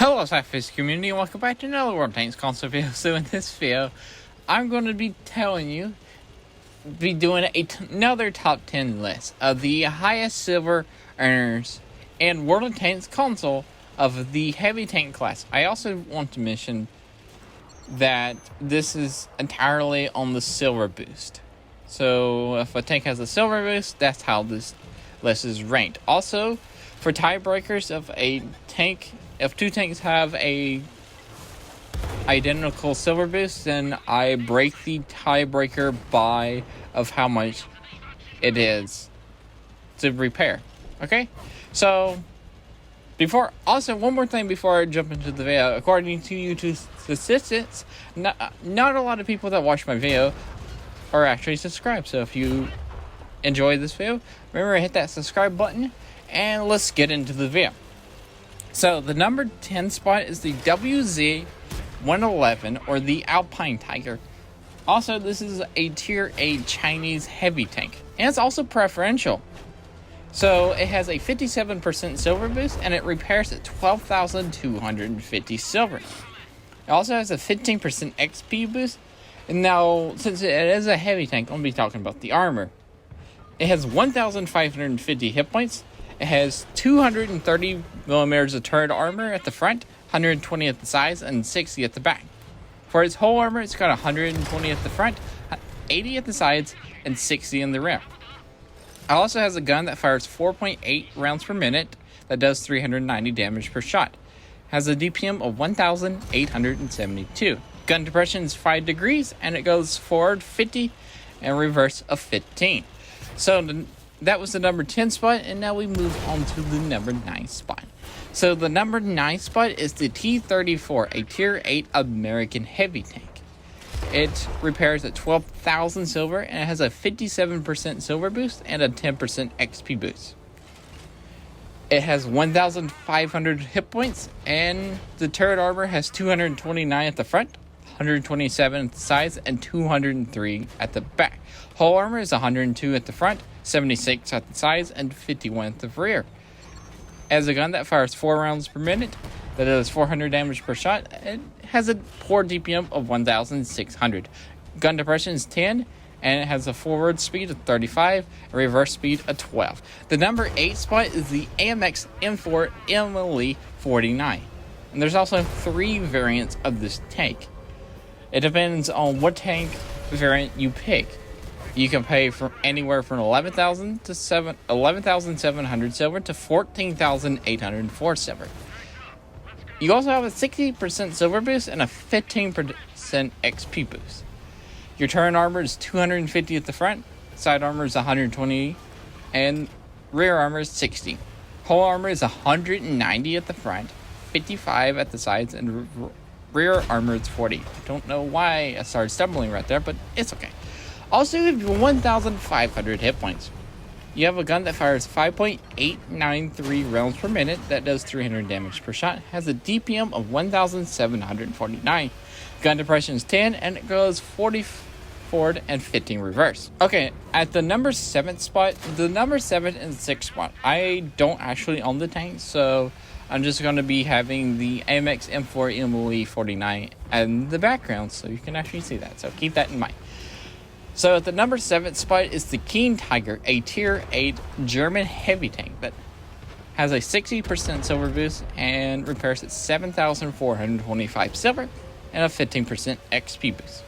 Hello SLAPAFISH community, and welcome back to another WoT Tanks console video. So in this video, I'm going to be doing another top 10 list of the highest silver earners in WoT Tanks console of the heavy tank class. I also want to mention that this is entirely on the silver boost. So if a tank has a silver boost, that's how this list is ranked. Also, for tiebreakers of a tank, if two tanks have a identical silver boost, then I break the tiebreaker by of how much it is to repair. Okay? So one more thing before I jump into the video. According to YouTube statistics, not a lot of people that watch my video are actually subscribed. So if you enjoy this video, remember to hit that subscribe button, and let's get into the video. So the number 10 spot is the WZ-111, or the Alpine Tiger. Also, this is a tier 8 Chinese heavy tank, and it's also preferential. So it has a 57% silver boost, and it repairs at 12,250 silver. It also has a 15% XP boost, and now since it is a heavy tank, I'm going to be talking about the armor. It has 1,550 hit points. It has 230 millimeters of turret armor at the front, 120 at the sides, and 60 at the back. For its whole armor, it's got 120 at the front, 80 at the sides, and 60 in the rear. It also has a gun that fires 4.8 rounds per minute that does 390 damage per shot. It has a DPM of 1,872. Gun depression is 5 degrees, and it goes forward 50 and reverse of 15. So that was the number 10 spot, and now we move on to the number 9 spot. So the number 9 spot is the T-34, a tier 8 American heavy tank. It repairs at 12,000 silver, and it has a 57% silver boost and a 10% XP boost. It has 1,500 hit points, and the turret armor has 229 at the front, 127 at the sides, and 203 at the back. Hull armor is 102 at the front, 76 at the sides, and 51 at the rear. As a gun that fires 4 rounds per minute, that does 400 damage per shot, it has a poor DPM of 1,600. Gun depression is 10, and it has a forward speed of 35, a reverse speed of 12. The number 8 spot is the AMX M4 MLE 49. And there's also 3 variants of this tank. It depends on what tank variant you pick. You can pay from anywhere from 11,700 silver to 14,804 silver. You also have a 60% silver boost and a 15% XP boost. Your turret armor is 250 at the front, side armor is 120, and rear armor is 60. Hull armor is 190 at the front, 55 at the sides, and rear armor is 40. I don't know why I started stumbling right there, but it's okay. Also, you have 1,500 hit points. You have a gun that fires 5.893 rounds per minute that does 300 damage per shot, has a DPM of 1,749. Gun depression is 10, and it goes 40 forward and 15 reverse. Okay, at the number 7 spot, the number 7 and 6 spot, I don't actually own the tank, so I'm just going to be having the AMX M4 MLE 49 in the background, so you can actually see that, so keep that in mind. So at the number 7 spot is the King Tiger, a tier 8 German heavy tank that has a 60% silver boost and repairs at 7,425 silver and a 15% XP boost.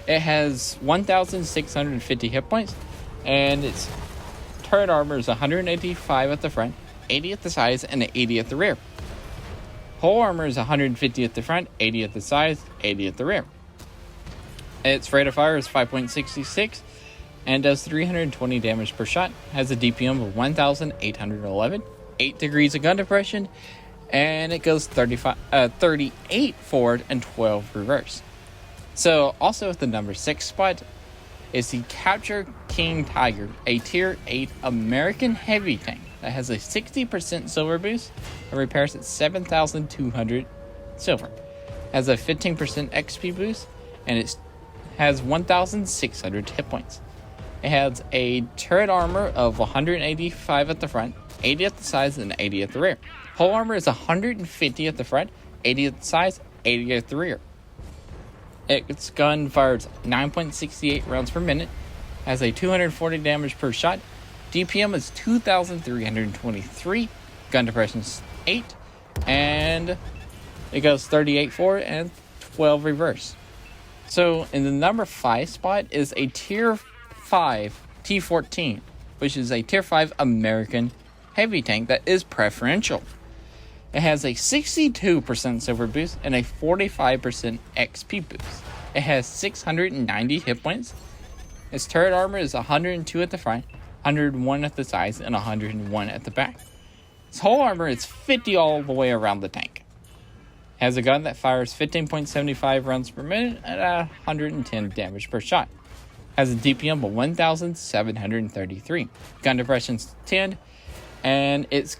It has 1,650 hit points, and its turret armor is 185 at the front, 80 at the sides, and 80 at the rear. Hull armor is 150 at the front, 80 at the sides, 80 at the rear. Its rate of fire is 5.66 and does 320 damage per shot. Has a DPM of 1,811, 8 degrees of gun depression, and it goes 38 forward and 12 reverse. So also at the number 6 spot is the Capture King Tiger, a tier 8 American heavy tank that has a 60% silver boost and repairs at 7,200 silver. Has a 15% XP boost, and it has 1,600 hit points. It has a turret armor of 185 at the front, 80 at the sides, and 80 at the rear. Hull armor is 150 at the front, 80 at the sides, 80 at the rear. Its gun fires 9.68 rounds per minute, has a 240 damage per shot. DPM is 2,323, gun depression is 8, and it goes 38 forward and 12 reverse. So in the number 5 spot is a tier 5 T-14, which is a tier 5 American heavy tank that is preferential. It has a 62% silver boost and a 45% XP boost. It has 690 hit points. Its turret armor is 102 at the front, 101 at the sides, and 101 at the back. Its hull armor is 50 all the way around the tank. It has a gun that fires 15.75 rounds per minute at 110 damage per shot. Has a DPM of 1,733. Gun depression is 10, and it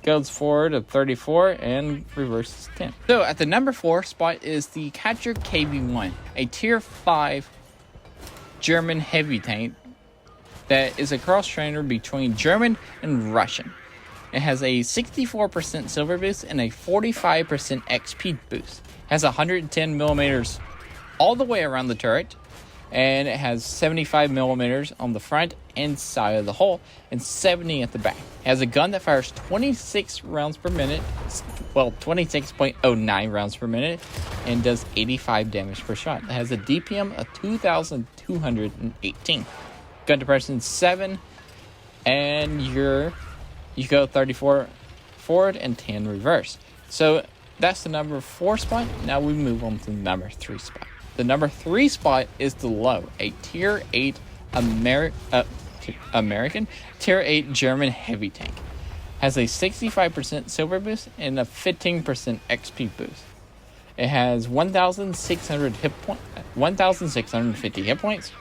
goes forward of 34 and reverse is 10. So at the number 4 spot is the Catcher KB1, a tier 5 German heavy tank that is a cross-trainer between German and Russian. It has a 64% silver boost and a 45% XP boost. It has 110 millimeters all the way around the turret, and it has 75 millimeters on the front and side of the hull and 70 at the back. It has a gun that fires 26 rounds per minute, well, 26.09 rounds per minute, and does 85 damage per shot. It has a DPM of 2,218. Gun depression 7, and you go 34 forward and 10 reverse. So that's the number 4 spot. Now we move on to the number 3 spot. The number 3 spot is the low, a tier 8 American, tier 8 German heavy tank. Has a 65% silver boost and a 15% XP boost. It has 1,650 hit points.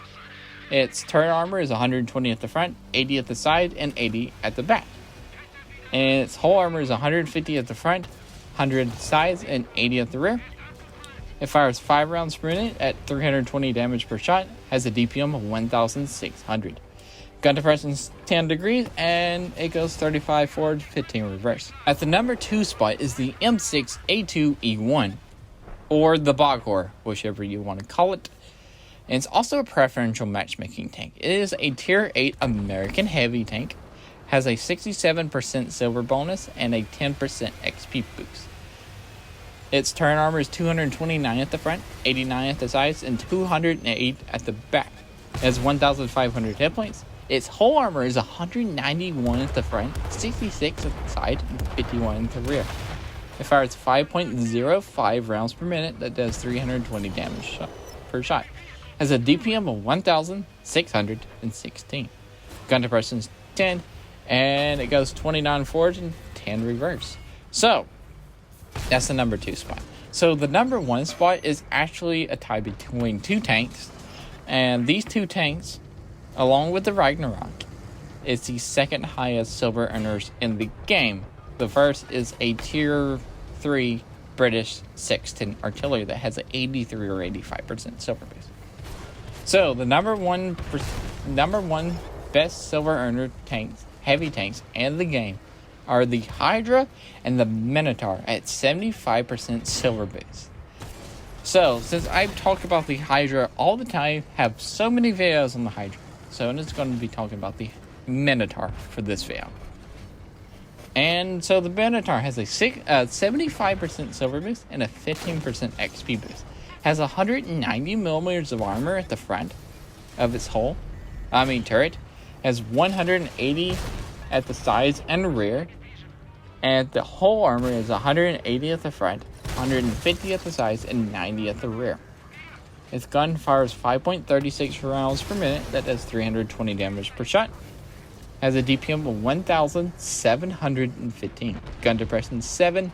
Its turret armor is 120 at the front, 80 at the side, and 80 at the back. And its hull armor is 150 at the front, 100 at the sides, and 80 at the rear. It fires 5 rounds per minute at 320 damage per shot, has a DPM of 1,600. Gun depression is 10 degrees, and it goes 35 forward, 15 reverse. At the number 2 spot is the M6A2E1, or the Boghor, whichever you want to call it. And it's also a preferential matchmaking tank. It is a tier 8 American heavy tank, has a 67% silver bonus and a 10% XP boost. Its turret armor is 229 at the front, 89 at the sides, and 208 at the back. It has 1,500 hit points. Its hull armor is 191 at the front, 66 at the side, and 51 at the rear. It fires 5.05 rounds per minute that does 320 damage per shot. Has a DPM of 1,616. Gun depression is 10, and it goes 29 forward and 10 reverse. So that's the number 2 spot. So the number 1 spot is actually a tie between 2 tanks, and these 2 tanks, along with the Ragnarok, is the second highest silver earners in the game. The first is a tier 3 British Sexton artillery that has an 83 or 85% silver base. So the number one best silver earner tanks, heavy tanks in the game, are the Hydra and the Minotaur at 75% silver base. So since I've talked about the Hydra all the time, have so many videos on the Hydra, so I'm just going to be talking about the Minotaur for this video. And so the Minotaur has a 75% silver boost and a 15% XP boost. Has 190 millimeters of armor at the front of its turret. Has 180 at the sides and rear. And the hull armor is 180 at the front, 150 at the sides, and 90 at the rear. Its gun fires 5.36 rounds per minute that does 320 damage per shot. Has a DPM of 1,715. Gun depression 7.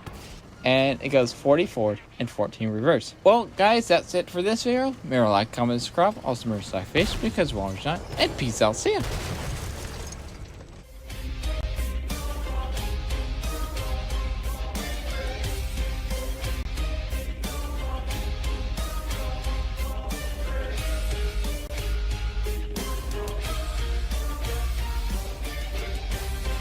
And it goes 40 forward and 14 reverse. Well, guys, that's it for this video. Remember, like, comment, subscribe. Also, remember, SLAPAFISH, because wrong is not. And peace out. See ya.